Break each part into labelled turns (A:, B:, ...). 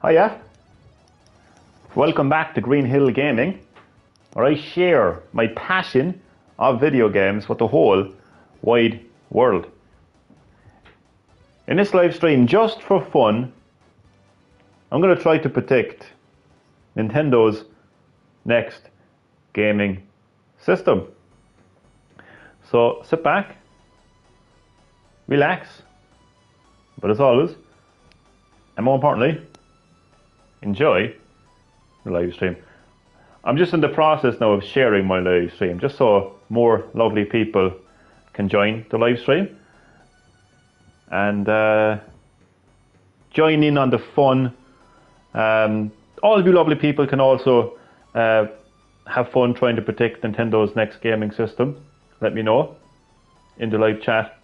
A: Hiya, welcome back to Green Hill Gaming, where I share my passion of video games with the whole wide world. In this live stream, just for fun, I'm going to try to predict Nintendo's next gaming system. So sit back, relax, but as always, and more importantly, enjoy the live stream. I'm just in the process now of sharing my live stream, just so more lovely people can join the live stream and join in on the fun. All of you lovely people can also have fun trying to predict Nintendo's next gaming system. Let me know in the live chat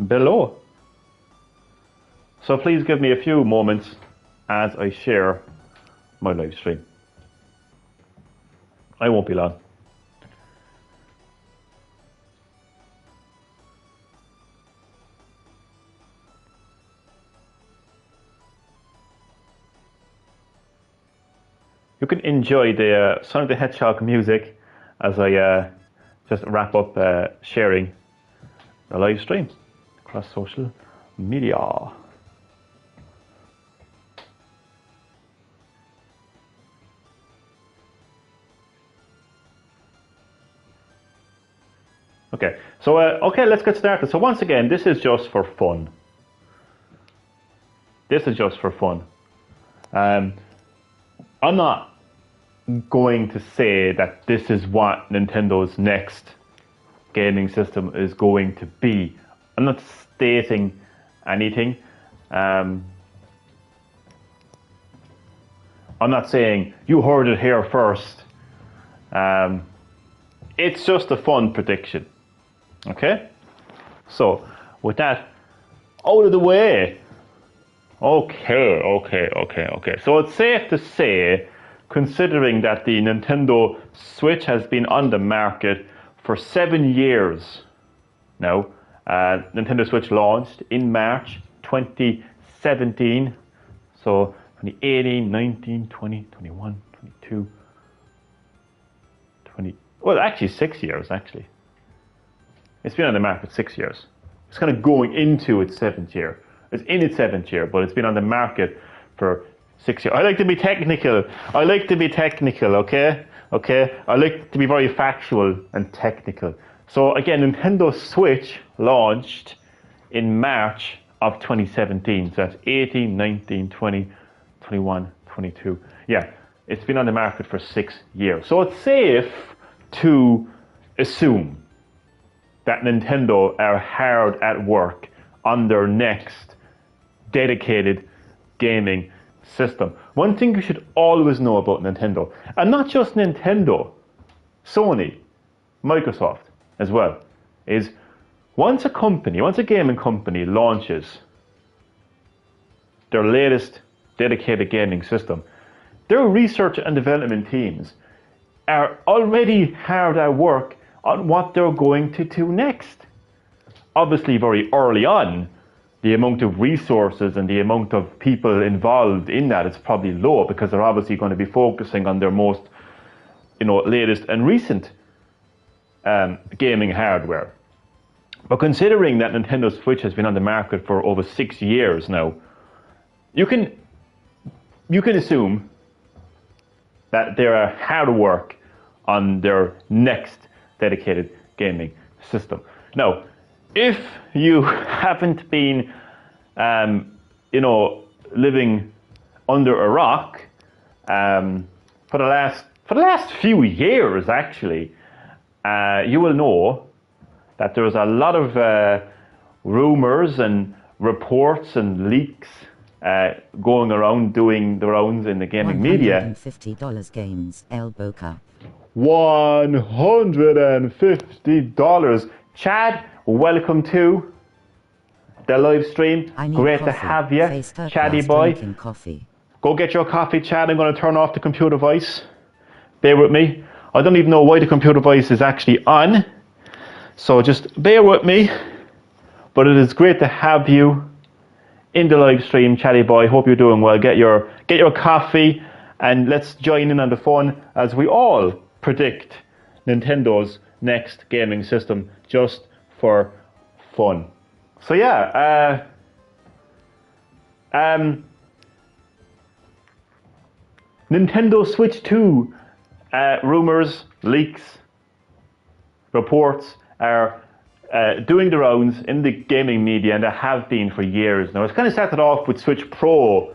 A: below. So please give me a few moments as I share my live stream. I won't be long. You can enjoy the Sonic the Hedgehog music as I just wrap up sharing the live stream across social media. Okay, so let's get started. So once again, this is just for fun. This is just for fun. I'm not going to say that this is what Nintendo's next gaming system is going to be. I'm not stating anything. I'm not saying you heard it here first. It's just a fun prediction. Okay, so with that out of the way, okay. So it's safe to say, considering that the Nintendo Switch has been on the market for 7 years now. Nintendo Switch launched in March 2017. So 2018, 19, 20, 21, 22, 20. Well, actually 6 years actually. It's been on the market 6 years. It's kind of going into its 7th year. It's in its 7th year, but it's been on the market for 6 years. I like to be technical, okay? I like to be very factual and technical. So again, Nintendo Switch launched in March of 2017. So that's 18, 19, 20, 21, 22. Yeah, it's been on the market for 6 years. So it's safe to assume that Nintendo are hard at work on their next dedicated gaming system. One thing you should always know about Nintendo, and not just Nintendo, Sony, Microsoft as well, is once a gaming company launches their latest dedicated gaming system, their research and development teams are already hard at work on what they're going to do next. Obviously, very early on, the amount of resources and the amount of people involved in that is probably low, because they're obviously going to be focusing on their most, latest and recent gaming hardware. But considering that Nintendo Switch has been on the market for over 6 years now, you can assume that they are hard at work on their next dedicated gaming system. Now, if you haven't been, living under a rock for the last few years, actually, you will know that there's a lot of rumors and reports and leaks going around, doing the rounds in the gaming media.
B: $150 games, El Boca.
A: $150. Chad, welcome to the live stream. Great
B: coffee.
A: to have you, Chaddy boy.
B: Coffee.
A: Go get your coffee, Chad. I'm going to turn off the computer voice. Bear with me. I don't even know why the computer voice is actually on. So just bear with me. But it is great to have you in the live stream, Chatty Boy. Hope you're doing well. Get your coffee and let's join in on the fun as we all predict Nintendo's next gaming system just for fun. So yeah, Nintendo Switch 2 rumors, leaks, reports are doing the rounds in the gaming media, and they have been for years now. It's kind of started off with Switch Pro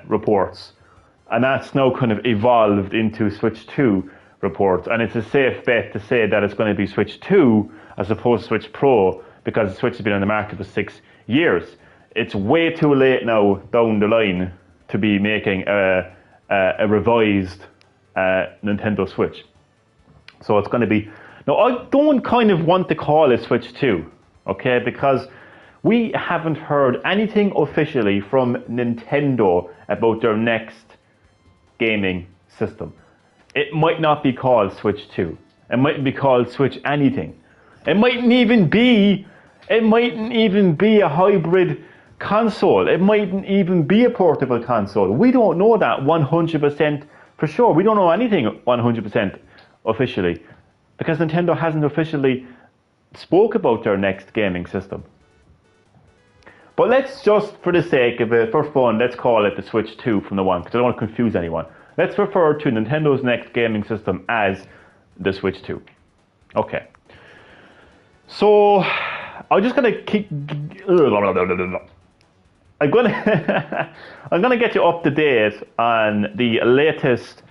A: reports, and that's now kind of evolved into Switch 2 reports, and it's a safe bet to say that it's going to be Switch 2 as opposed to Switch Pro, because the Switch has been on the market for 6 years. It's way too late now down the line to be making a revised Nintendo Switch. So it's going to be... Now, I don't kind of want to call it Switch 2, okay, because we haven't heard anything officially from Nintendo about their next gaming system. It might not be called Switch 2. It might be called Switch anything. It mightn't even be a hybrid console. It mightn't even be a portable console. We don't know that 100% for sure. We don't know anything 100% officially, because Nintendo hasn't officially spoke about their next gaming system. But let's just, for the sake of it, for fun, let's call it the Switch 2 from the one, because I don't want to confuse anyone. Let's refer to Nintendo's next gaming system as the Switch 2. Okay. So, I'm just going to keep... I'm going to get you up to date on the latest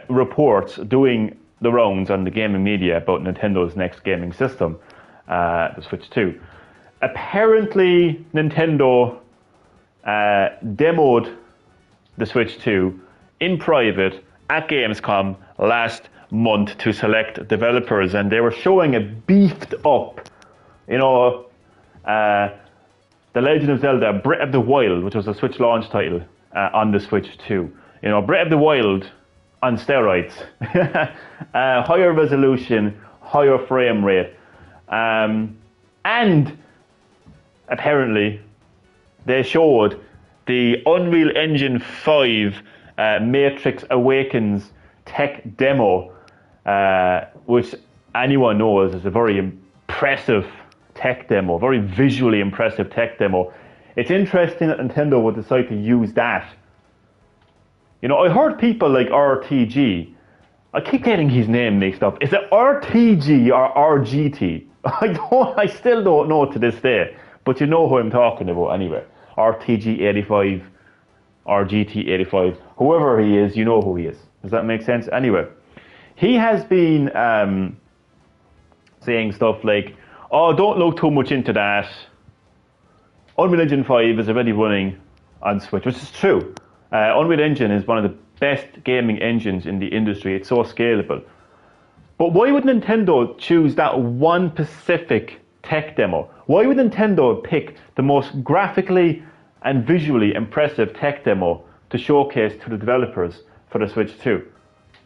A: reports doing the rounds on the gaming media about Nintendo's next gaming system, the Switch 2. Apparently, Nintendo demoed the Switch 2 in private at Gamescom last month to select developers, and they were showing a beefed up, The Legend of Zelda Breath of the Wild, which was a Switch launch title, on the Switch 2. Breath of the Wild on steroids. Higher resolution, higher frame rate. And apparently they showed the Unreal Engine 5 Matrix Awakens tech demo, which anyone knows is a very impressive tech demo, very visually impressive tech demo. It's interesting that Nintendo would decide to use that. I heard people like RTG. I keep getting his name mixed up. Is it RTG or RGT? I still don't know to this day, but you know who I'm talking about anyway. RTG85, RGT85, whoever he is, you know who he is. Does that make sense? Anyway, he has been saying stuff like, oh, don't look too much into that. Unreal Engine 5 is already running on Switch, which is true. Unreal Engine is one of the best gaming engines in the industry. It's so scalable. But why would Nintendo choose that one specific tech demo? Why would Nintendo pick the most graphically and visually impressive tech demo to showcase to the developers for the Switch 2?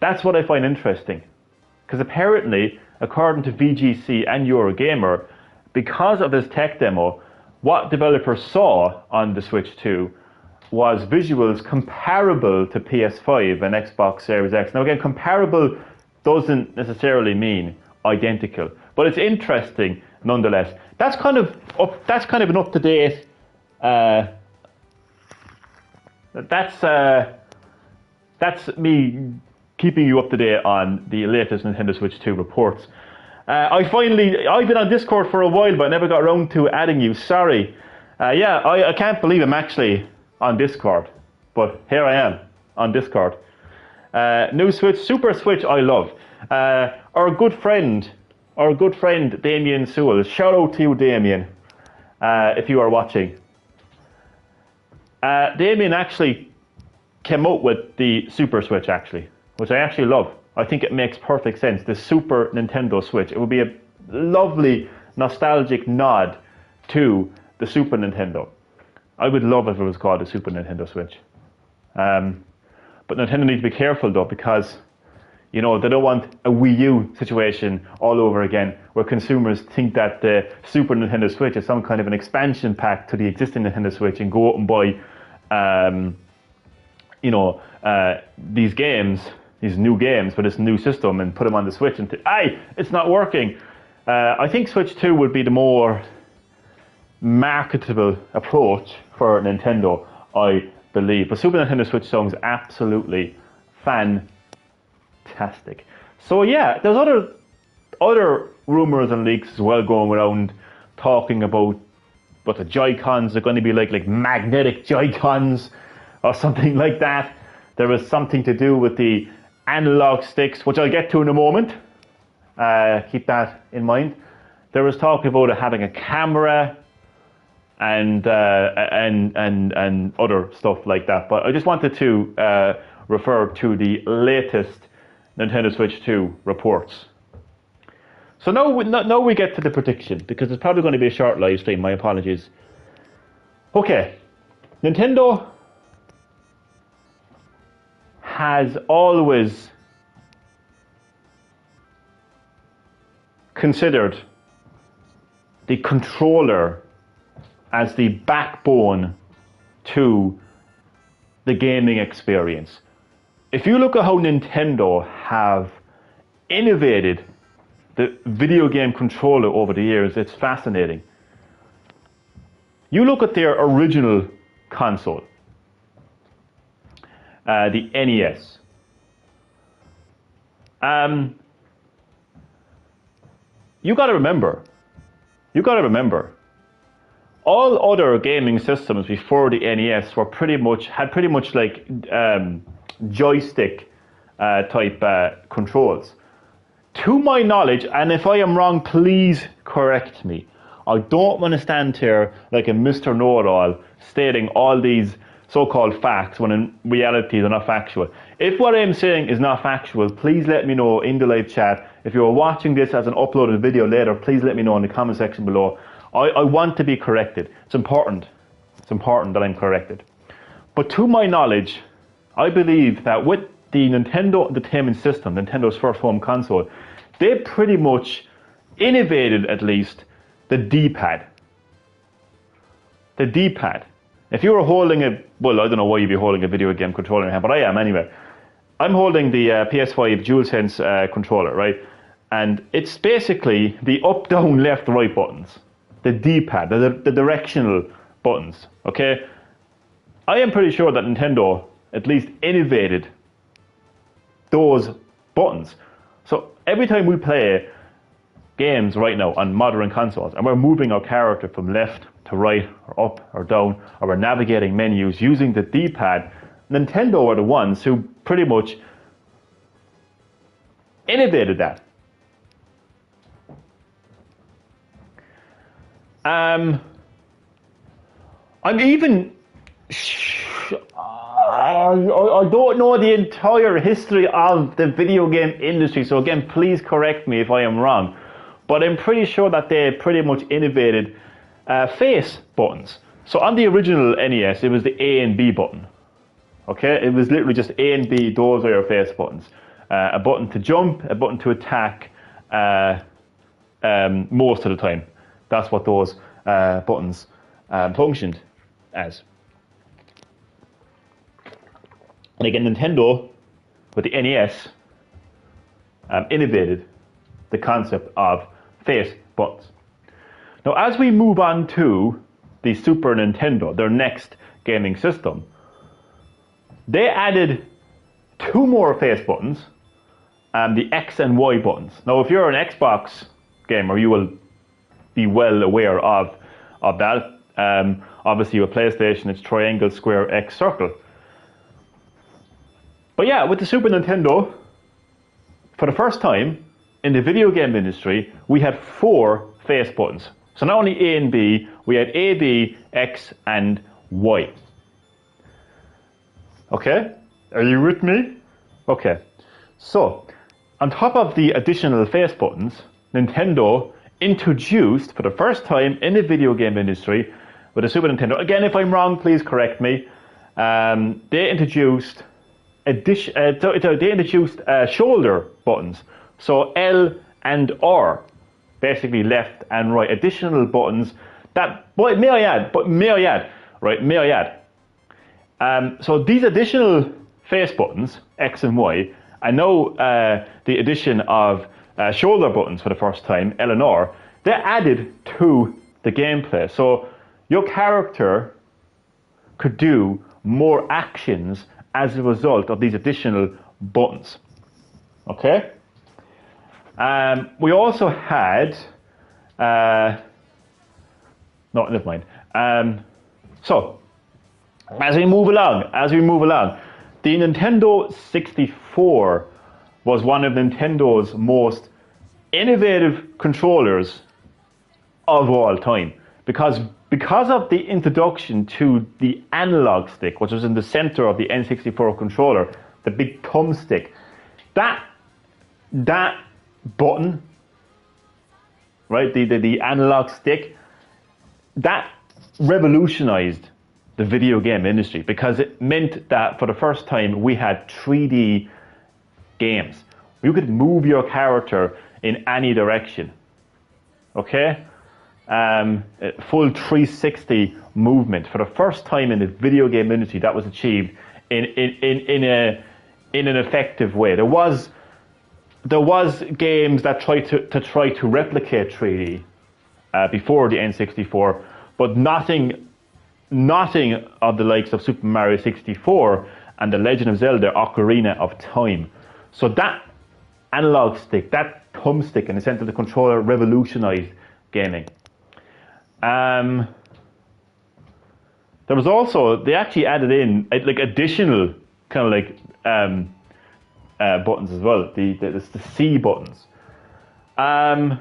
A: That's what I find interesting. Because apparently, according to VGC and Eurogamer, because of this tech demo, what developers saw on the Switch 2 was visuals comparable to PS5 and Xbox Series X. Now again, comparable doesn't necessarily mean identical, but it's interesting nonetheless. That's kind of an up to date. That's me keeping you up to date on the latest Nintendo Switch 2 reports. I've been on Discord for a while, but I never got around to adding you. Sorry. I can't believe I'm actually on Discord, but here I am on Discord. New Switch, Super Switch, I love. Our good friend Damien Sewell. Shout out to you, Damien, if you are watching. Damien actually came out with the Super Switch, actually, which I actually love. I think it makes perfect sense. The Super Nintendo Switch. It would be a lovely, nostalgic nod to the Super Nintendo. I would love if it was called the Super Nintendo Switch. But Nintendo needs to be careful though, because You know, they don't want a Wii U situation all over again, where consumers think that the Super Nintendo Switch is some kind of an expansion pack to the existing Nintendo Switch and go out and buy, these games, these new games for this new system and put them on the Switch and it's not working. I think Switch 2 would be the more marketable approach for Nintendo, I believe. But Super Nintendo Switch sounds absolutely fantastic. So yeah, there's other rumors and leaks as well going around talking about what the Joy-Cons are going to be like magnetic Joy-Cons or something like that. There was something to do with the analog sticks, which I'll get to in a moment. Keep that in mind. There was talk about it having a camera and other stuff like that. But I just wanted to refer to the latest Nintendo Switch 2 reports. So now we get to the prediction, because it's probably going to be a short live stream. My apologies. Okay, Nintendo has always considered the controller as the backbone to the gaming experience. If you look at how Nintendo have innovated the video game controller over the years, it's fascinating. You look at their original console, the NES. You got to remember, all other gaming systems before the NES had pretty much like joystick type controls. To my knowledge, and if I am wrong, please correct me. I don't want to stand here like a Mr. Know-it-all stating all these so-called facts when in reality they're not factual. If what I'm saying is not factual, please let me know in the live chat. If you're watching this as an uploaded video later, please let me know in the comment section below. I want to be corrected. It's important. It's important that I'm corrected. But to my knowledge, I believe that with the Nintendo Entertainment System, Nintendo's first home console, they pretty much innovated, at least, the D-pad. The D-pad. If you were holding I don't know why you'd be holding a video game controller in your hand, but I am anyway. I'm holding the PS5 DualSense controller, right? And it's basically the up, down, left, right buttons. The D-pad, the directional buttons, okay? I am pretty sure that Nintendo at least innovated those buttons. So every time we play games right now on modern consoles and we're moving our character from left to right or up or down, or we're navigating menus using the D-pad, Nintendo are the ones who pretty much innovated that. I'm even... I don't know the entire history of the video game industry, so again, please correct me if I am wrong. But I'm pretty sure that they pretty much innovated face buttons. So on the original NES, it was the A and B button. Okay, it was literally just A and B, those are your face buttons. A button to jump, a button to attack, most of the time. That's what those buttons functioned as. And again, Nintendo, with the NES, innovated the concept of face buttons. Now, as we move on to the Super Nintendo, their next gaming system, they added 2 more face buttons, the X and Y buttons. Now, if you're an Xbox gamer, you will be well aware of that. Obviously, with PlayStation, it's triangle, square, X, circle. But yeah, with the Super Nintendo, for the first time in the video game industry, we had 4 face buttons. So not only A and B, we had A, B, X, and Y. Okay? Are you with me? Okay. So, on top of the additional face buttons, Nintendo introduced, for the first time in the video game industry, with the Super Nintendo, again, if I'm wrong, please correct me, they introduced they introduced shoulder buttons. So L and R, basically left and right, additional buttons that, may I add, so these additional face buttons, X and Y, I know the addition of shoulder buttons for the first time, L and R, they're added to the gameplay. So your character could do more actions as a result of these additional buttons. Okay? We also had, no, never mind. So, as we move along, the Nintendo 64 was one of Nintendo's most innovative controllers of all time, because of the introduction to the analog stick, which was in the center of the N64 controller, the big thumbstick, that button, right, the analog stick, that revolutionized the video game industry, because it meant that for the first time we had 3D games. You could move your character in any direction. Okay? Full 360 movement. For the first time in the video game industry, that was achieved in an effective way. There was games that tried to replicate 3D before the N64, but nothing of the likes of Super Mario 64 and The Legend of Zelda: Ocarina of Time. So that analog stick, that thumbstick in the center of the controller, revolutionized gaming. There was also, they actually added in like additional kind of like buttons as well, the C buttons. And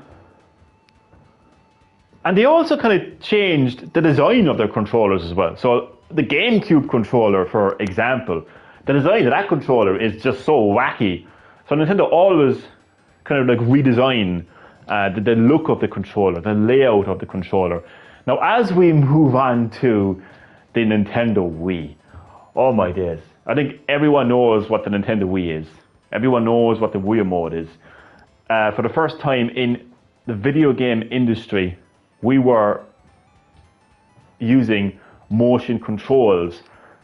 A: they also kind of changed the design of their controllers as well. So the GameCube controller, for example, the design of that controller is just so wacky. So Nintendo always kind of like redesign the look of the controller, the layout of the controller. Now, as we move on to the Nintendo Wii, oh my days. I think everyone knows what the Nintendo Wii is. Everyone knows what the Wii Remote is. For the first time in the video game industry, we were using motion controls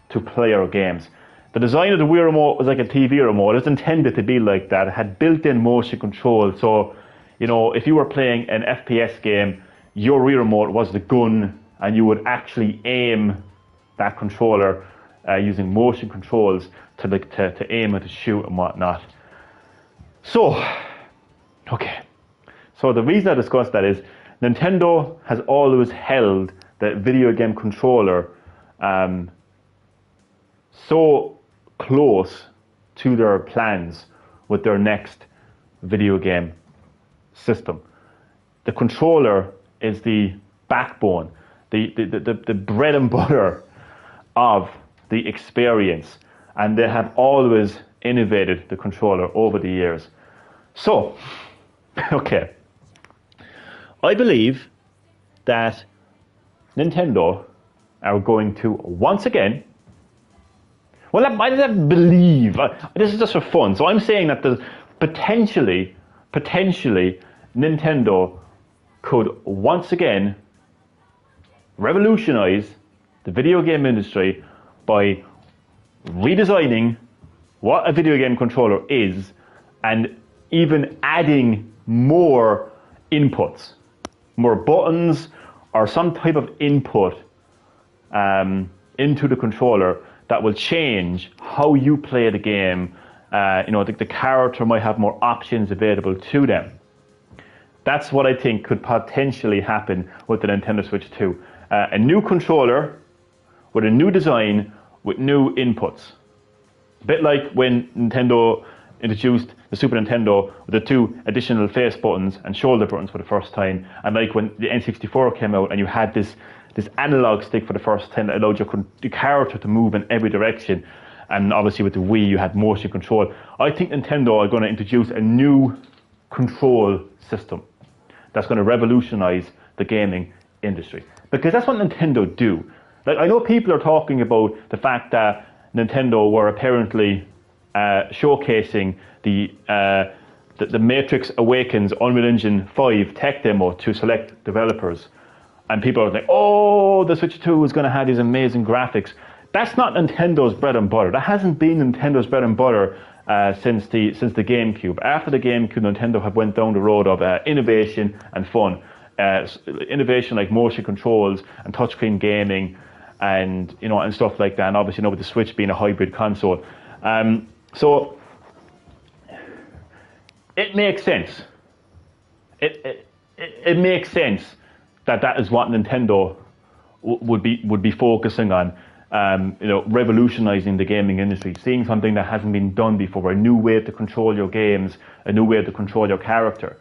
A: to play our games. The design of the Wii Remote was like a TV remote. It was intended to be like that. It had built-in motion control. So, you know, if you were playing an FPS game, your Wii Remote was the gun, and you would actually aim that controller using motion controls to aim and to shoot and whatnot. So, okay. So the reason I discussed that is Nintendo has always held the video game controller so close to their plans with their next video game system. The controller is the backbone, the bread and butter of the experience, and they have always innovated the controller over the years. So, okay, I believe that Nintendo are going to once again, well, I don't believe, this is just for fun, so I'm saying that there's potentially Nintendo could once again revolutionize the video game industry by redesigning what a video game controller is and even adding more inputs, more buttons, or some type of input into the controller that will change how you play the game. The character might have more options available to them. That's what I think could potentially happen with the Nintendo Switch 2. A new controller with a new design with new inputs. A bit like when Nintendo introduced the Super Nintendo with the 2 additional face buttons and shoulder buttons for the first time, and like when the N64 came out and you had this analog stick for the first time that allowed your character to move in every direction, and obviously with the Wii you had motion control. I think Nintendo are going to introduce a new control system that's going to revolutionize the gaming industry, because that's what Nintendo do. Like, I know people are talking about the fact that Nintendo were apparently showcasing the Matrix Awakens Unreal Engine 5 tech demo to select developers. And people are like, oh, the Switch 2 is going to have these amazing graphics. That's not Nintendo's bread and butter. That hasn't been Nintendo's bread and butter since the GameCube. After the GameCube, Nintendo have went down the road of innovation and fun. Innovation like motion controls and touchscreen gaming, and and stuff like that. And obviously, with the Switch being a hybrid console, so it makes sense. It makes sense that is what Nintendo would be focusing on. Revolutionizing the gaming industry, seeing something that hasn't been done before, a new way to control your games, a new way to control your character.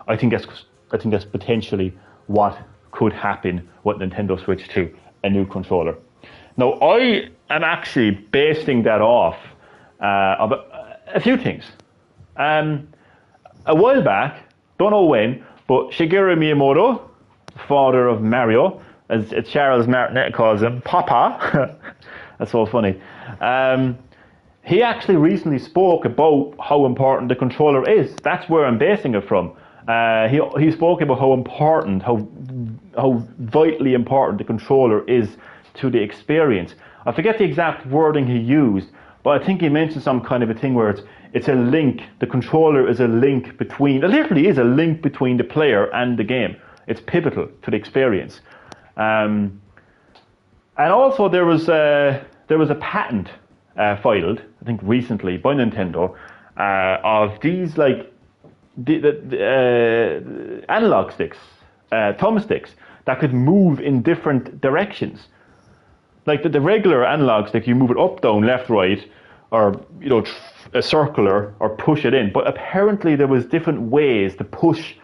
A: I think that's potentially what could happen with Nintendo Switch 2, a new controller. Now, I am actually basing that off of a few things. A while back, don't know when, but Shigeru Miyamoto, father of Mario, as Charles Martinet calls him, Papa, that's so funny. He actually recently spoke about how important the controller is. That's where I'm basing it from. He spoke about how vitally important the controller is to the experience. I forget the exact wording he used, but I think he mentioned some kind of a thing where it's a link. The controller is a link between, it literally is a link between the player and the game. It's pivotal to the experience. And also there was a patent filed, I think recently, by Nintendo of these the analog sticks, thumbsticks that could move in different directions. Like the regular analog stick, you move it up, down, left, right, or a circular, or push it in. But apparently there was different ways to push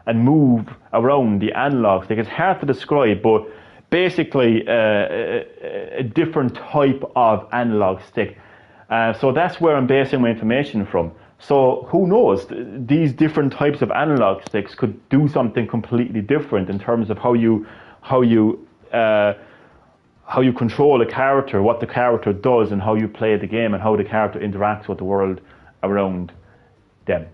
A: and move around the analog stick. It's hard to describe, but basically a different type of analog stick. So that's where I'm basing my information from. So who knows? These different types of analog sticks could do something completely different in terms of how you control a character, what the character does, and how you play the game, and how the character interacts with the world around them.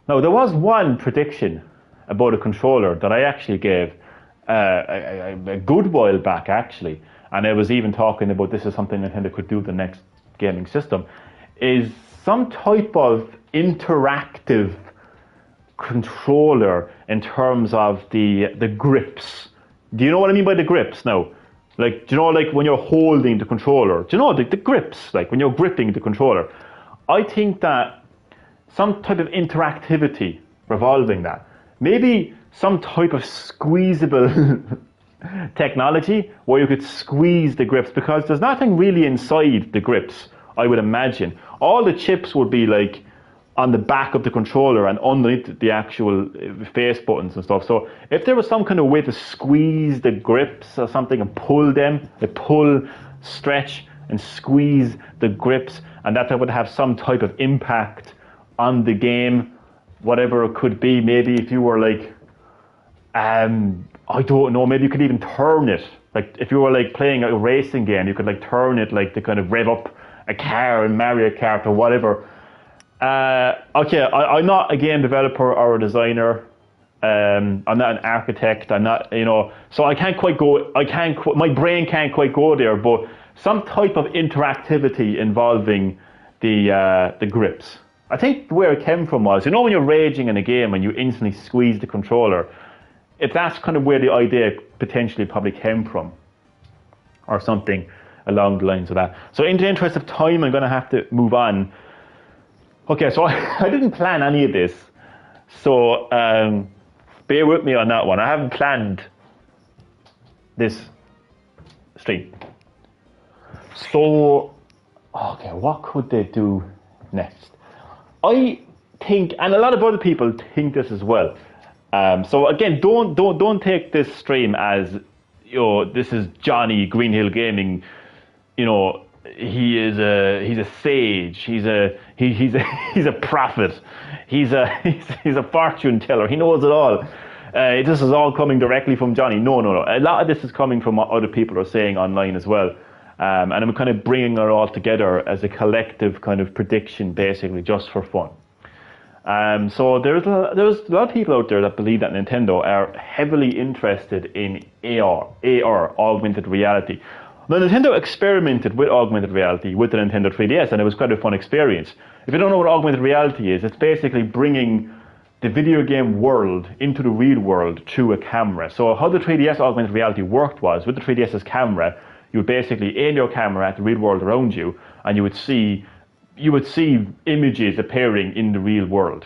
A: Now, there was one prediction about a controller that I actually gave a good while back, actually, and I was even talking about this is something Nintendo could do with the next gaming system, is some type of interactive controller in terms of the grips. Do you know what I mean by the grips now? Like, do you know, like when you're holding the controller, do you know the grips, like when you're gripping the controller? I think that some type of interactivity revolving that. Maybe some type of squeezable technology where you could squeeze the grips, because there's nothing really inside the grips, I would imagine. All the chips would be like on the back of the controller and underneath the actual face buttons and stuff. So if there was some kind of way to squeeze the grips or something and pull them, stretch and squeeze the grips, and that would have some type of impact on the game, whatever it could be. Maybe if you were like, I don't know, maybe you could even turn it. Like if you were like playing a racing game, you could like turn it like to kind of rev up a car in Mario Kart or whatever. Okay, I'm not a game developer or a designer. I'm not an architect. I'm not, so I can't quite go. My brain can't quite go there. But some type of interactivity involving the grips. I think where it came from was, when you're raging in a game and you instantly squeeze the controller, if that's kind of where the idea potentially probably came from, or something along the lines of that. So in the interest of time, I'm going to have to move on. Okay, so I didn't plan any of this, so bear with me on that one. I haven't planned this stream. So, okay, what could they do next? I think, and a lot of other people think this as well. So again, don't take this stream as, this is Johnny Greenhill Gaming, he's a sage. He's a prophet. He's a fortune teller. He knows it all. this is all coming directly from Johnny. No. A lot of this is coming from what other people are saying online as well. And I'm kind of bringing it all together as a collective kind of prediction, basically, just for fun. So there's a lot of people out there that believe that Nintendo are heavily interested in AR, augmented reality. Now, Nintendo experimented with augmented reality with the Nintendo 3DS, and it was quite a fun experience. If you don't know what augmented reality is, it's basically bringing the video game world into the real world through a camera. So how the 3DS augmented reality worked was, with the 3DS's camera, you would basically aim your camera at the real world around you, and you would see images appearing in the real world.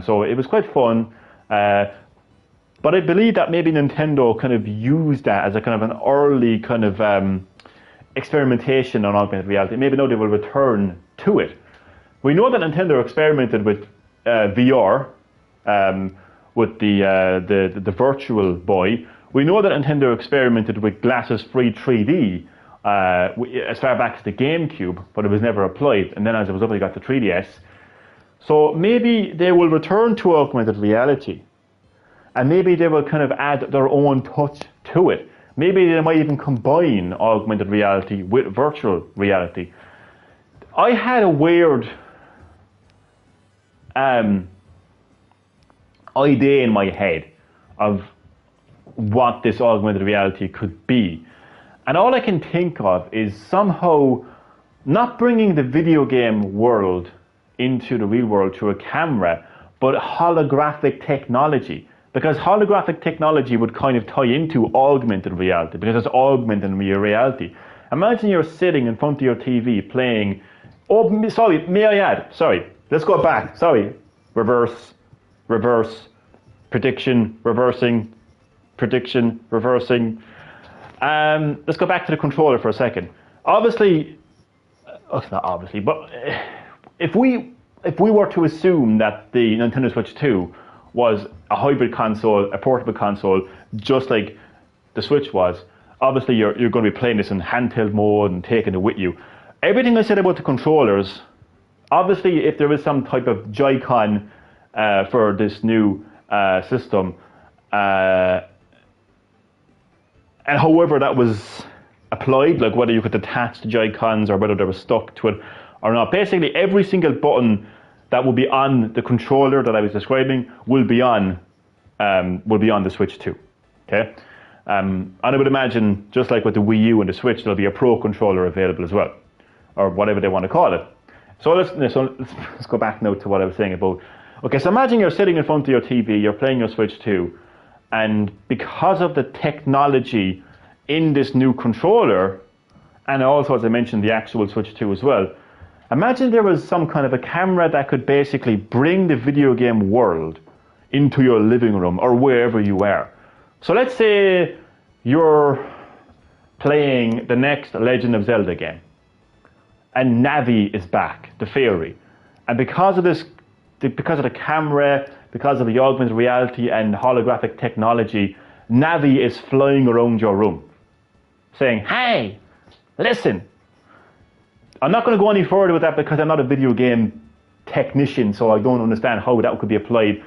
A: So it was quite fun. But I believe that maybe Nintendo kind of used that as a kind of an early kind of experimentation on augmented reality. Maybe now they will return to it. We know that Nintendo experimented with VR, with the Virtual Boy. We know that Nintendo experimented with glasses-free 3D as far back as the GameCube, but it was never applied. And then as it was up, they got the 3DS. So maybe they will return to augmented reality. And maybe they will kind of add their own touch to it. Maybe they might even combine augmented reality with virtual reality. I had a weird idea in my head of what this augmented reality could be. And all I can think of is somehow not bringing the video game world into the real world through a camera, but holographic technology. Because holographic technology would kind of tie into augmented reality, because it's augmented reality. Imagine you're sitting in front of your TV playing, let's go back, reverse, prediction, reversing, prediction, reversing. Let's go back to the controller for a second. Obviously, not obviously, but if we were to assume that the Nintendo Switch 2 was a hybrid console, a portable console, just like the Switch was, obviously you're going to be playing this in handheld mode and taking it with you. Everything I said about the controllers, obviously if there is some type of Joy-Con for this new system, and however that was applied, like whether you could attach the Joy-Cons or whether they were stuck to it or not, basically every single button that will be on the controller that I was describing will be on the Switch 2. Okay, and I would imagine, just like with the Wii U and the Switch, there'll be a Pro controller available as well, or whatever they want to call it. So let's go back now to what I was saying about. Okay, so imagine you're sitting in front of your TV, you're playing your Switch 2, and because of the technology in this new controller, and also, as I mentioned, the actual Switch 2 as well, imagine there was some kind of a camera that could basically bring the video game world into your living room or wherever you are. So let's say you're playing the next Legend of Zelda game, and Navi is back, the fairy. And because of this, because of the camera, because of the augmented reality and holographic technology, Navi is flying around your room, saying, "Hey, listen." I'm not going to go any further with that because I'm not a video game technician, so I don't understand how that could be applied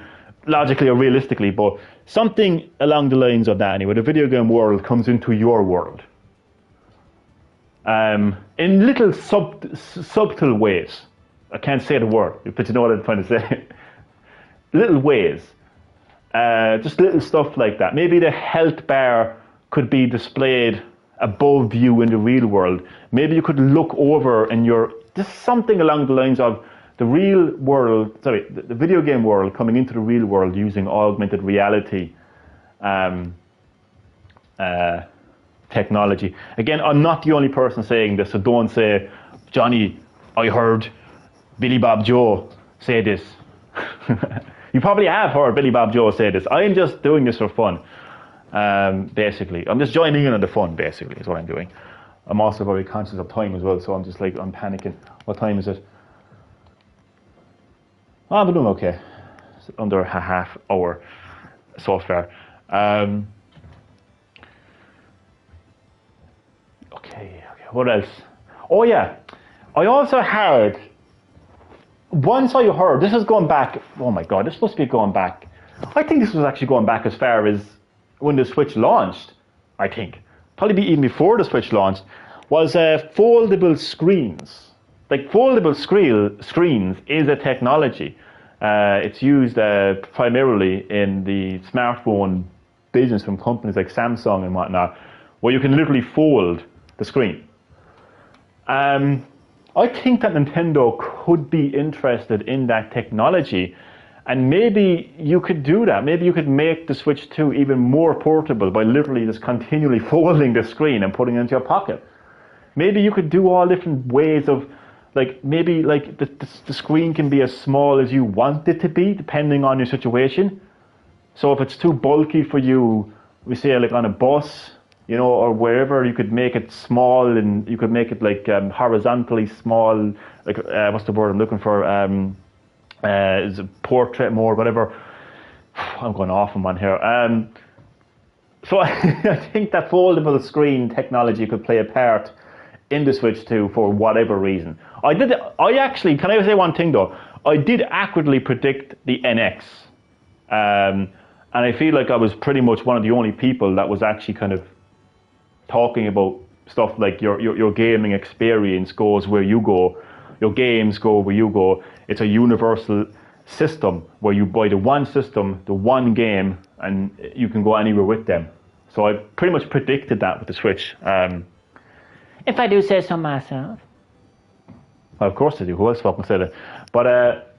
A: logically or realistically, but something along the lines of that anyway. The video game world comes into your world. In little subtle ways. I can't say the word, but you know what I'm trying to say. Little ways. Just little stuff like that. Maybe the health bar could be displayed above you in the real world. Maybe you could look over and just something along the lines of the real world, the video game world coming into the real world using augmented reality technology. Again, I'm not the only person saying this, so don't say, "Johnny, I heard Billy Bob Joe say this." You probably have heard Billy Bob Joe say this. I'm just doing this for fun. Basically, I'm just joining in on the fun, basically, is what I'm doing. I'm also very conscious of time as well, so I'm just like, I'm panicking. What time is it? Oh, I'm doing okay. It's under a half hour so far. Okay, what else? Oh yeah, I also heard, this is going back, oh my God, this must be going back I think this was actually going back as far as when the Switch launched, I think. Probably even before the Switch launched, was foldable screens. Like foldable screens is a technology. It's used primarily in the smartphone business from companies like Samsung and whatnot, where you can literally fold the screen. I think that Nintendo could be interested in that technology, and maybe you could do that. Maybe you could make the Switch 2 even more portable by literally just continually folding the screen and putting it into your pocket. Maybe you could do all different ways of, like, maybe like the screen can be as small as you want it to be, depending on your situation. So if it's too bulky for you, we say like on a bus, you know, or wherever, you could make it small, and you could make it like horizontally small, like what's the word I'm looking for? Is a portrait mode, whatever. I'm going off on one here. So I think that foldable screen technology could play a part in the Switch 2 for whatever reason. I actually, can I say one thing though? I did accurately predict the NX. And I feel like I was pretty much one of the only people that was actually kind of talking about stuff like your gaming experience goes where you go, your games go where you go. It's a universal system where you buy the one system, the one game, and you can go anywhere with them. So I pretty much predicted that with the Switch. If I do say so myself. Well, of course I do. Who else fucking said it? But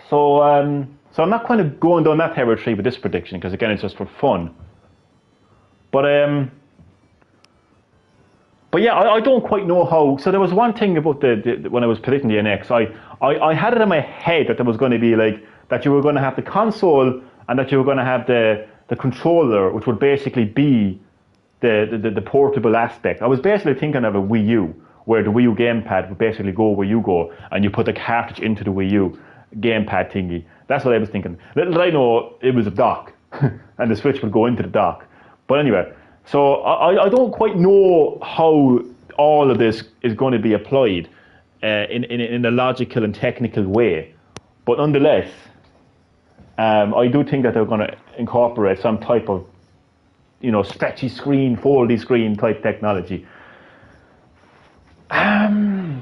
A: so I'm not kind of going down that territory with this prediction, because again, it's just for fun. But yeah, I don't quite know how. So there was one thing about the when I was predicting the NX, I had it in my head that there was going to be like that you were going to have the console and that you were going to have the controller, which would basically be the portable aspect. I was basically thinking of a Wii U, where the Wii U gamepad would basically go where you go, and you put the cartridge into the Wii U gamepad thingy. That's what I was thinking. Little did I know it was a dock, and the Switch would go into the dock. But anyway. So I don't quite know how all of this is going to be applied in a logical and technical way, but nonetheless, I do think that they're going to incorporate some type of, you know, stretchy screen, foldy screen type technology. I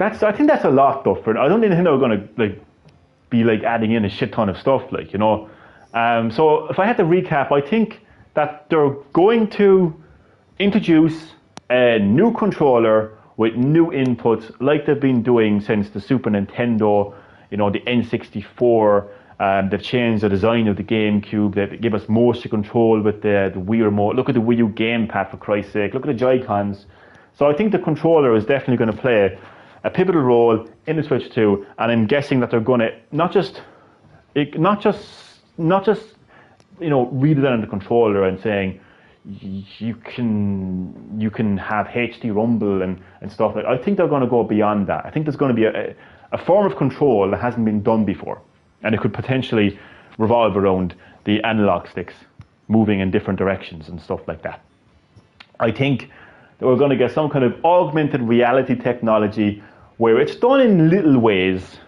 A: think that's a lot though. I don't think they're going to like be like adding in a shit ton of stuff, like, you know. So if I had to recap, I think that they're going to introduce a new controller with new inputs, like they've been doing since the Super Nintendo, you know, the N64. They've changed the design of the GameCube. They give us motion control with the Wii remote. Look at the Wii U gamepad, for Christ's sake. Look at the Joy-Cons. So I think the controller is definitely going to play a pivotal role in the Switch 2, and I'm guessing that they're going to not just you know, read it on the controller and saying you can have HD rumble and stuff like that. I think they're going to go beyond that. I think there's going to be a form of control that hasn't been done before, and it could potentially revolve around the analog sticks moving in different directions and stuff like that. I think that we're going to get some kind of augmented reality technology where it's done in little ways,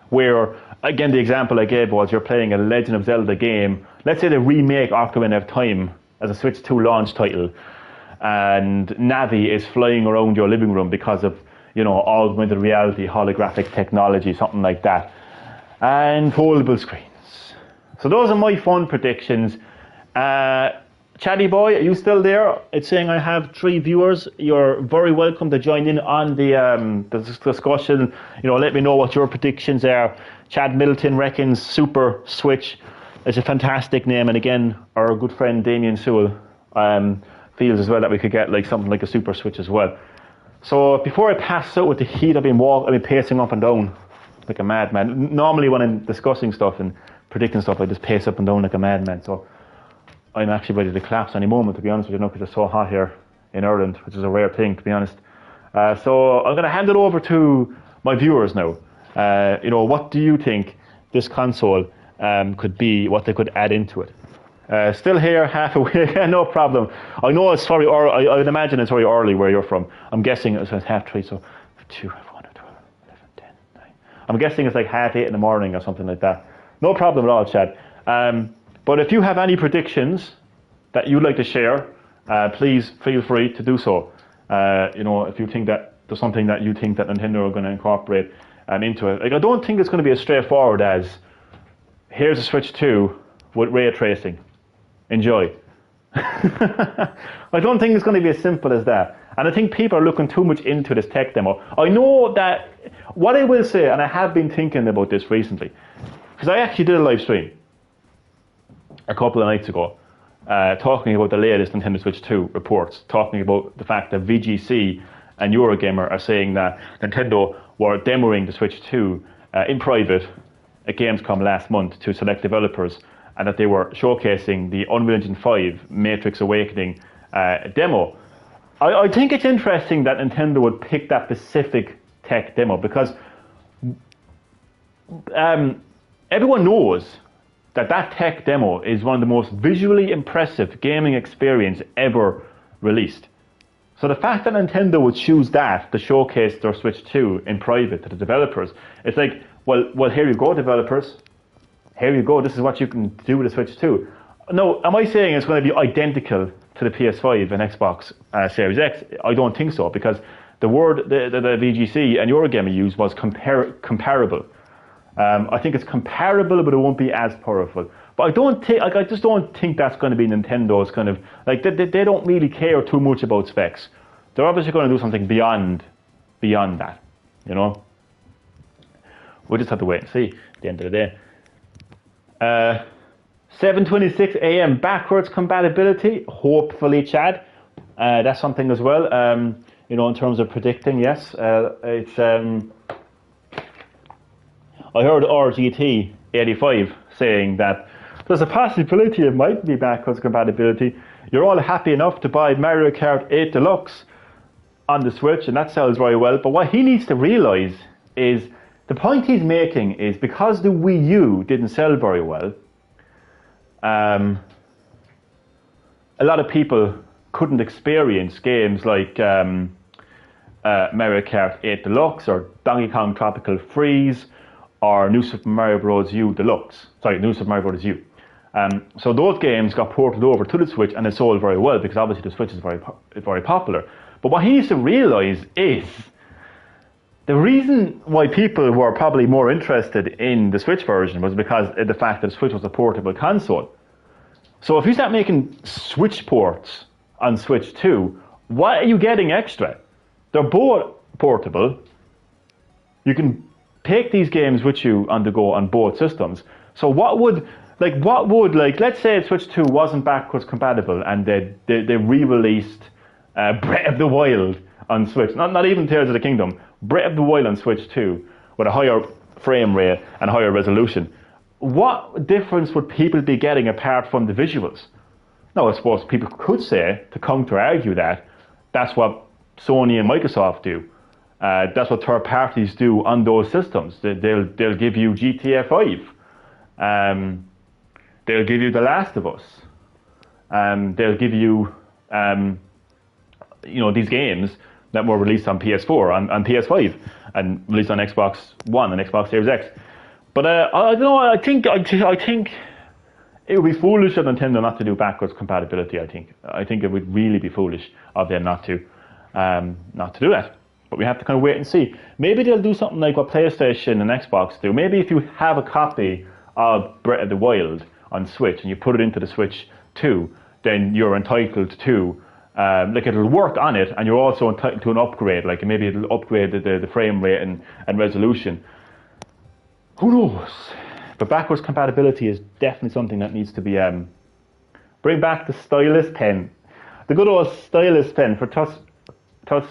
A: where, again, the example I gave was you're playing a Legend of Zelda game. Let's say they remake Ocarina of Time as a Switch 2 launch title, and Navi is flying around your living room because of, you know, augmented reality, holographic technology, something like that, and foldable screens. So those are my fun predictions. Chatty boy, are you still there? It's saying I have 3 viewers. You're very welcome to join in on the discussion. You know, let me know what your predictions are. Chad Middleton reckons Super Switch is a fantastic name, and again, our good friend Damien Sewell feels as well that we could get like something like a Super Switch as well. So before I pass out with the heat, I've been pacing up and down like a madman. Normally when I'm discussing stuff and predicting stuff, I just pace up and down like a madman. So I'm actually ready to collapse any moment, to be honest with you, because it's so hot here in Ireland, which is a rare thing, to be honest. So I'm going to hand it over to my viewers now. You know, what do you think this console could be, what they could add into it? Still here, half awake, no problem. I know it's very early, I would imagine it's very early where you're from. I'm guessing it's 3:30, so 2, 1, 12, 11, 10, 9. I'm guessing it's like 8:30 in the morning or something like that. No problem at all, Chad. But if you have any predictions that you'd like to share, please feel free to do so. If you think that there's something that you think that Nintendo are going to incorporate into it. Like, I don't think it's going to be as straightforward as, here's a Switch 2 with ray tracing. Enjoy. I don't think it's going to be as simple as that. And I think people are looking too much into this tech demo. I know that, what I will say, and I have been thinking about this recently, because I actually did a live stream a couple of nights ago, talking about the latest Nintendo Switch 2 reports, talking about the fact that VGC and Eurogamer are saying that Nintendo were demoing the Switch 2 in private at Gamescom last month to select developers, and that they were showcasing the Unreal Engine 5 Matrix Awakening demo. I think it's interesting that Nintendo would pick that specific tech demo, because everyone knows that tech demo is one of the most visually impressive gaming experience ever released. So the fact that Nintendo would choose that to showcase their Switch 2 in private to the developers, it's like, well, here you go, developers. Here you go, this is what you can do with the Switch 2. No, am I saying it's going to be identical to the PS5 and Xbox Series X? I don't think so, because the word the VGC and Eurogamer used was comparable. I think it's comparable, but it won't be as powerful. But I just don't think that's going to be Nintendo's kind of, like, they don't really care too much about specs. They're obviously going to do something beyond that, you know? We'll just have to wait and see at the end of the day. 7:26 a.m. backwards compatibility, hopefully, Chad. That's something as well, in terms of predicting, yes. It's I heard RGT85 saying that there's a possibility it might be backwards compatibility. You're all happy enough to buy Mario Kart 8 Deluxe on the Switch, and that sells very well. But what he needs to realise is, the point he's making is, because the Wii U didn't sell very well, a lot of people couldn't experience games like Mario Kart 8 Deluxe or Donkey Kong Tropical Freeze or New Super Mario Bros. New Super Mario Bros. U. So those games got ported over to the Switch, and it sold very well, because obviously the Switch is very popular. But what he needs to realise is, the reason why people were probably more interested in the Switch version was because of the fact that the Switch was a portable console. So if you start making Switch ports on Switch 2, what are you getting extra? They're both portable. You can take these games with you on the go on both systems. So let's say Switch 2 wasn't backwards compatible, and they re-released Breath of the Wild on Switch, not even Tears of the Kingdom, Breath of the Wild on Switch 2 with a higher frame rate and higher resolution. What difference would people be getting apart from the visuals? Now, I suppose people could say, to counter-argue that, that's what Sony and Microsoft do. That's what third parties do on those systems. They'll give you GTA 5. They'll give you The Last of Us. They'll give you, these games that were released on PS4, on PS5, and released on Xbox One and Xbox Series X. But I don't know. I think it would be foolish of Nintendo not to do backwards compatibility. I think it would really be foolish of them not to do that. But we have to kind of wait and see. Maybe they'll do something like what PlayStation and Xbox do. Maybe if you have a copy of Breath of the Wild on Switch and you put it into the Switch 2, then you're entitled to, it'll work on it, and you're also entitled to an upgrade. Like, maybe it'll upgrade the frame rate and resolution. Who knows? But backwards compatibility is definitely something that needs to be... bring back the stylus pen. The good old stylus pen for touch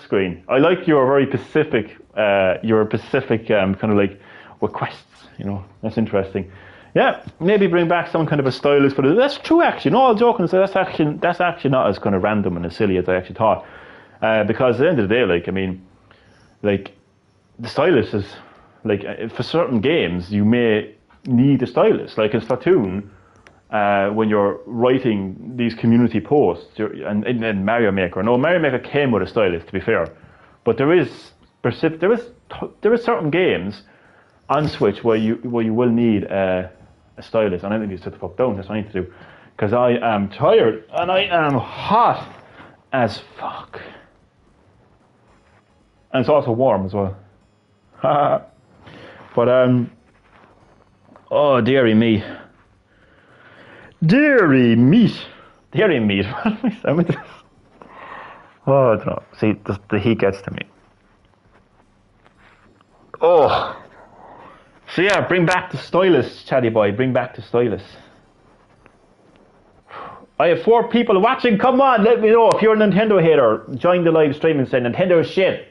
A: screen. I like your very specific, kind of like requests. That's interesting. Yeah, maybe bring back some kind of a stylus for it. That's true, actually. No, all joking. So that's actually not as kind of random and as silly as I actually thought. Because at the end of the day, the stylus is, for certain games, you may need a stylus. Like in Splatoon, when you're writing these community posts, and Mario Maker. No, Mario Maker came with a stylus, to be fair. But there is certain games on Switch where you will need a a stylus, and I need to sit the fuck down. That's what I need to do, because I am tired and I am hot as fuck, and it's also warm as well. But oh, dearie me, dearie meat, dearie meat. What am I saying with this? Oh, I don't know. See, the heat gets to me. Oh. So yeah, bring back the stylus, chatty boy. Bring back the stylus. I have 4 people watching. Come on, let me know if you're a Nintendo hater. Join the live stream and say Nintendo is shit.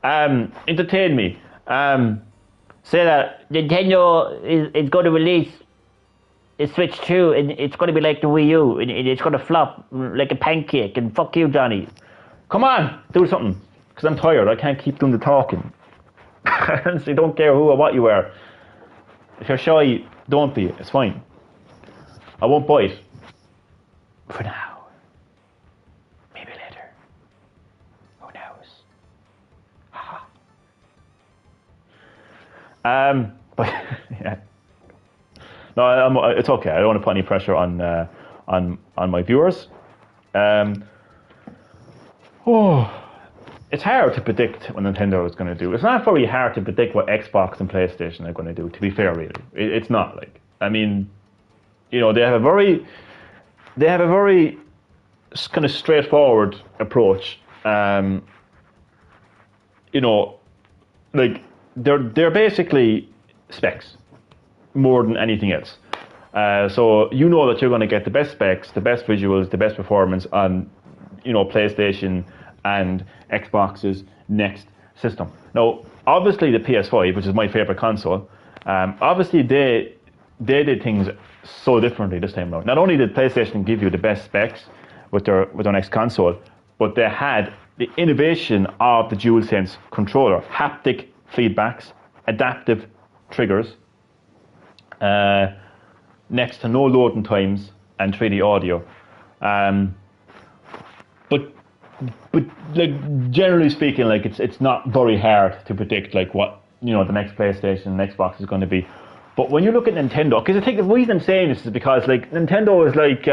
A: Entertain me. Say that Nintendo is going to release a Switch 2 and it's going to be like the Wii U and it's going to flop like a pancake and fuck you, Johnny. Come on, do something. Because I'm tired. I can't keep doing the talking. I honestly don't care who or what you are. If you're shy, don't be. It's fine. I won't bite. For now. Maybe later. Who knows? But yeah. No, it's okay. I don't want to put any pressure on my viewers. It's hard to predict what Nintendo is going to do. It's not very hard to predict what Xbox and PlayStation are going to do, to be fair, really. It's not like, I mean, you know, they have a very kind of straightforward approach. You know, like they're basically specs more than anything else. So you know that you're going to get the best specs, the best visuals, the best performance on, you know, PlayStation and Xbox's next system. Now, obviously the PS5, which is my favorite console, obviously they did things so differently this time around. Not only did PlayStation give you the best specs with their next console, but they had the innovation of the DualSense controller, haptic feedbacks, adaptive triggers, next to no loading times, and 3D audio. But like generally speaking, like it's not very hard to predict like what, you know, the next PlayStation and Xbox is going to be. But when you look at Nintendo, because I think the reason I'm saying this is because like Nintendo is like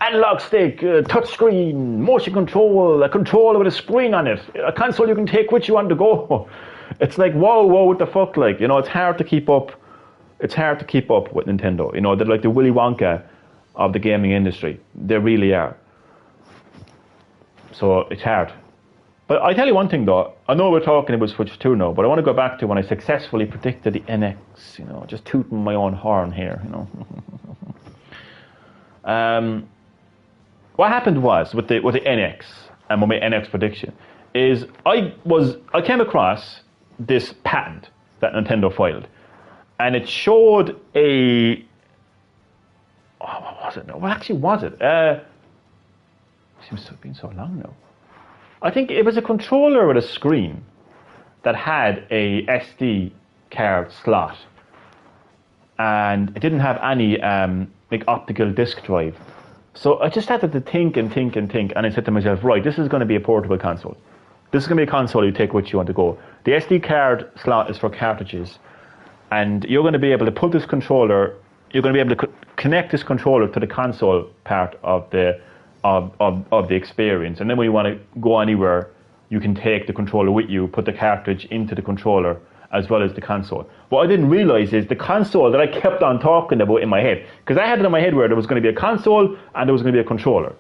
A: analog stick, touchscreen, motion control, a controller with a screen on it, a console you can take with you on the go. It's like whoa, what the fuck, like, you know, it's hard to keep up. It's hard to keep up with Nintendo. You know, they're like the Willy Wonka of the gaming industry. They really are. So it's hard. But I tell you one thing though, I know we're talking about Switch 2 now, but I want to go back to when I successfully predicted the NX, you know, just tooting my own horn here, you know. What happened was with the NX and with my NX prediction is I came across this patent that Nintendo filed, and it showed what was it? What actually was it? Seems to have been so long now. I think it was a controller with a screen that had a SD card slot, and it didn't have any like optical disc drive. So I just started to think, and I said to myself, right, this is going to be a portable console. This is going to be a console you take with you on the go. The SD card slot is for cartridges, and you're going to be able to put this controller. You're going to be able to connect this controller to the console part of the experience, and then when you want to go anywhere, you can take the controller with you, put the cartridge into the controller as well as the console. What I didn't realize is the console that I kept on talking about in my head, because I had it in my head where there was going to be a console and there was going to be a controller,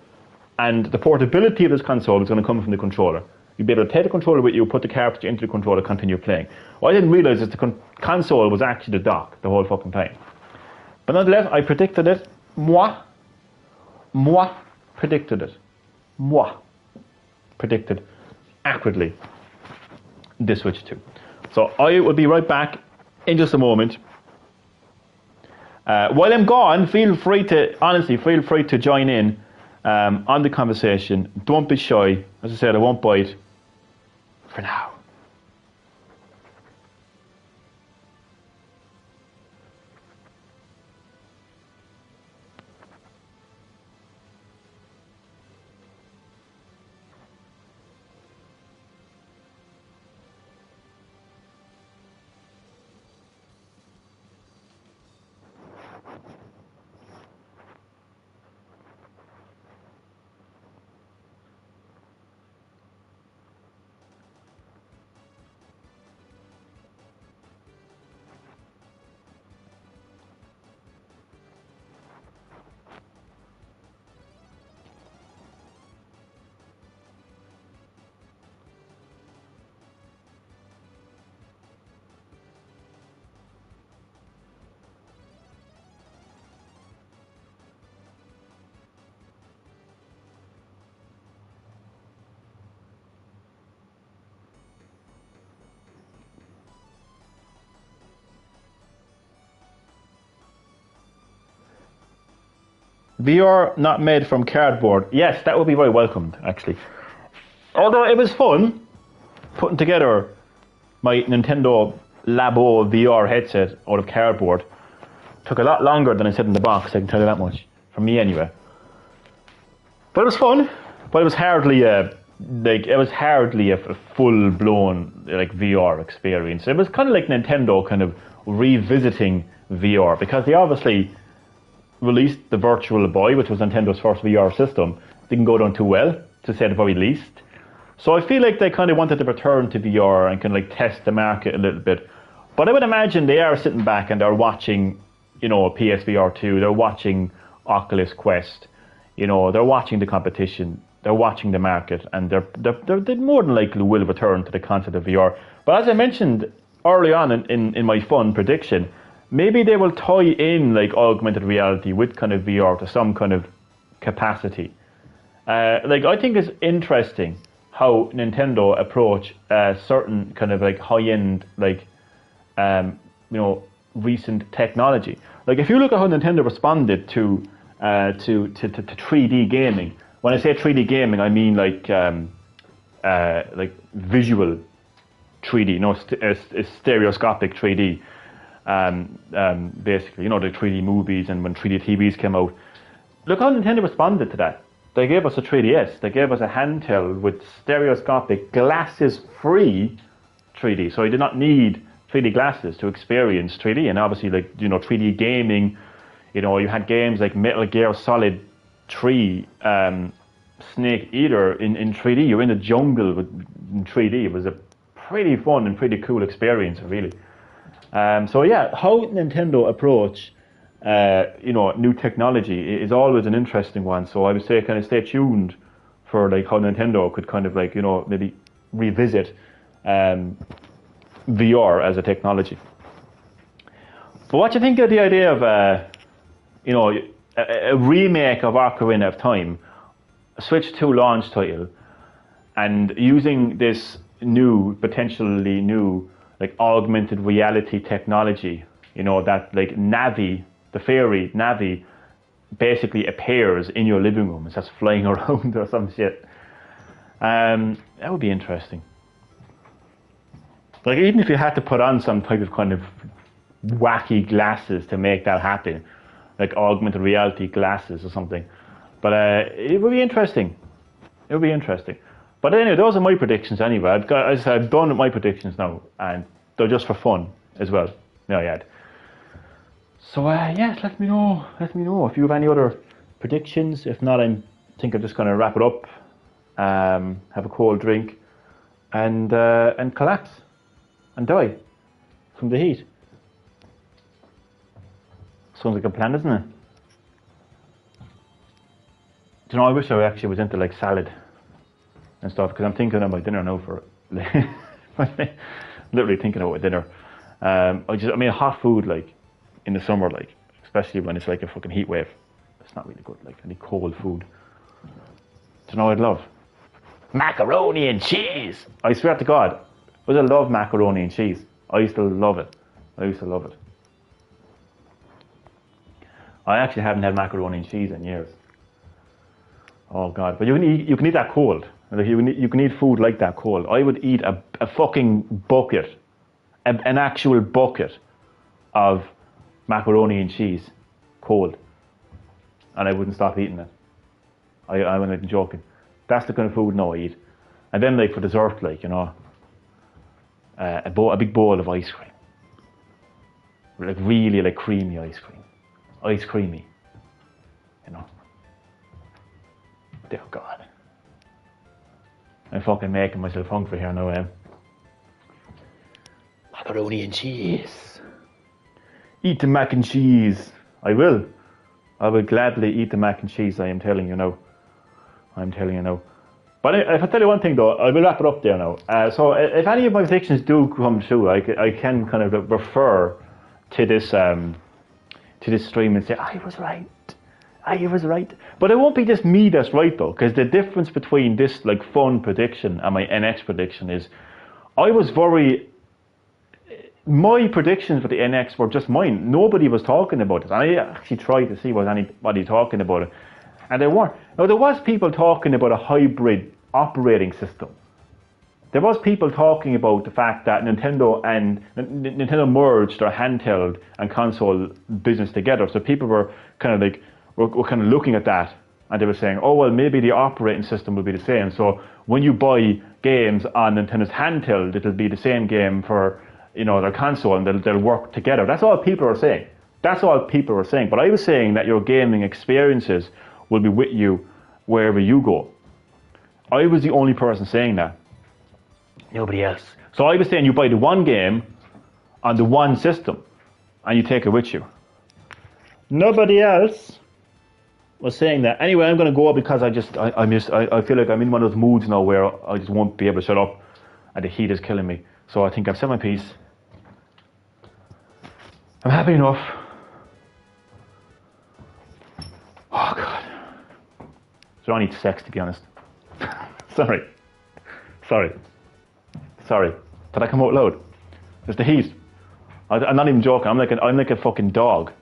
A: and the portability of this console was going to come from the controller. You'd be able to take the controller with you, put the cartridge into the controller, continue playing. What I didn't realize is the console was actually the dock the whole fucking time. But nonetheless, I predicted it. Moi predicted it. Moi predicted accurately this Switch 2. So I will be right back in just a moment. While I'm gone, feel free to join in on the conversation. Don't be shy. As I said, I won't bite for now. VR not made from cardboard. Yes, that would be very welcomed, actually. Although it was fun putting together my Nintendo Labo VR headset out of cardboard. Took a lot longer than I said in the box, I can tell you that much. For me, anyway. But it was fun. But it was hardly a full-blown VR experience. It was kind of like Nintendo kind of revisiting VR, because they obviously released the Virtual Boy, which was Nintendo's first VR system. Didn't go down too well, to say the very least. So I feel like they kind of wanted to return to VR and kind of test the market a little bit. But I would imagine they are sitting back and they're watching, PSVR 2. They're watching Oculus Quest. They're watching the competition. They're watching the market, and they more than likely will return to the concept of VR. But as I mentioned early on in my fun prediction, maybe they will tie in augmented reality with kind of VR to some kind of capacity. I think it's interesting how Nintendo approach certain kind of high-end recent technology. If you look at how Nintendo responded to 3D gaming. When I say 3D gaming, I mean visual 3D, stereoscopic 3D. Basically, the 3D movies and when 3D TVs came out. Look how Nintendo responded to that. They gave us a 3DS. They gave us a handheld with stereoscopic, glasses-free 3D. So you did not need 3D glasses to experience 3D. And obviously, 3D gaming, you had games like Metal Gear Solid 3, Snake Eater in 3D. You're in the jungle in 3D. It was a pretty fun and pretty cool experience, really. So yeah, how Nintendo approach new technology is always an interesting one. So I would say kind of stay tuned for how Nintendo could kind of maybe revisit VR as a technology. But what do you think of the idea of a remake of Ocarina of Time, a Switch 2 launch title, and using this potentially new augmented reality technology, that Navi, the fairy Navi, basically appears in your living room and starts flying around or some shit. That would be interesting. Even if you had to put on some type of kind of wacky glasses to make that happen, augmented reality glasses or something. But it would be interesting. It would be interesting. But anyway, those are my predictions anyway. I've done my predictions now, and they're just for fun as well. So yes, let me know if you have any other predictions. If not, I think I'm just going to wrap it up, have a cold drink, and collapse and die from the heat. Sounds like a plan, doesn't it? I wish I actually was into salad and stuff, because I'm thinking of my dinner now for literally thinking about my dinner. Hot food in the summer, especially when it's a fucking heat wave, it's not really good. I need cold food. I'd love macaroni and cheese. I swear to God, I love macaroni and cheese. I used to love it. I actually haven't had macaroni and cheese in years. Oh God! But you can eat that cold. You can eat food like that cold. I would eat a fucking bucket, an actual bucket of macaroni and cheese, cold, and I wouldn't stop eating it. I'm not joking. That's the kind of food now I eat. And then for dessert, a big bowl of ice cream, really creamy ice creamy, Dear God, I'm fucking making myself hungry here now. Macaroni and cheese. Eat the mac and cheese. I will gladly eat the mac and cheese. I am telling you now. But if I tell you one thing though, I will wrap it up there now. So if any of my predictions do come true, I can kind of refer to this stream and say I was right. But it won't be just me that's right though, because the difference between this fun prediction and my NX prediction is I was very my predictions for the NX were just mine. Nobody was talking about it. I actually tried to see was anybody talking about it, and there weren't. Now there was people talking about a hybrid operating system. There was people talking about the fact that Nintendo merged their handheld and console business together. So people were kind of like were kind of looking at that, and they were saying, oh well, maybe the operating system will be the same. So when you buy games on Nintendo's handheld, it'll be the same game for their console, and they'll work together. That's all people are saying. That's all people are saying. But I was saying that your gaming experiences will be with you wherever you go. I was the only person saying that. Nobody else. So I was saying you buy the one game on the one system and you take it with you. Nobody else was saying that. Anyway, I'm going to go because I feel like I'm in one of those moods now where I just won't be able to shut up and the heat is killing me. So I think I've said my piece. I'm happy enough. Oh God. So I don't need sex, to be honest. Sorry. Did I come out loud? It's the heat. I'm not even joking. I'm like a fucking dog.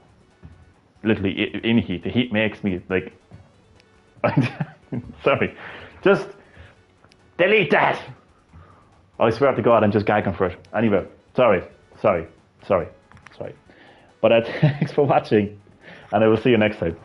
A: Literally in heat. The heat makes me like. Sorry. Just delete that. I swear to God, I'm just gagging for it. Anyway, sorry. But thanks for watching, and I will see you next time.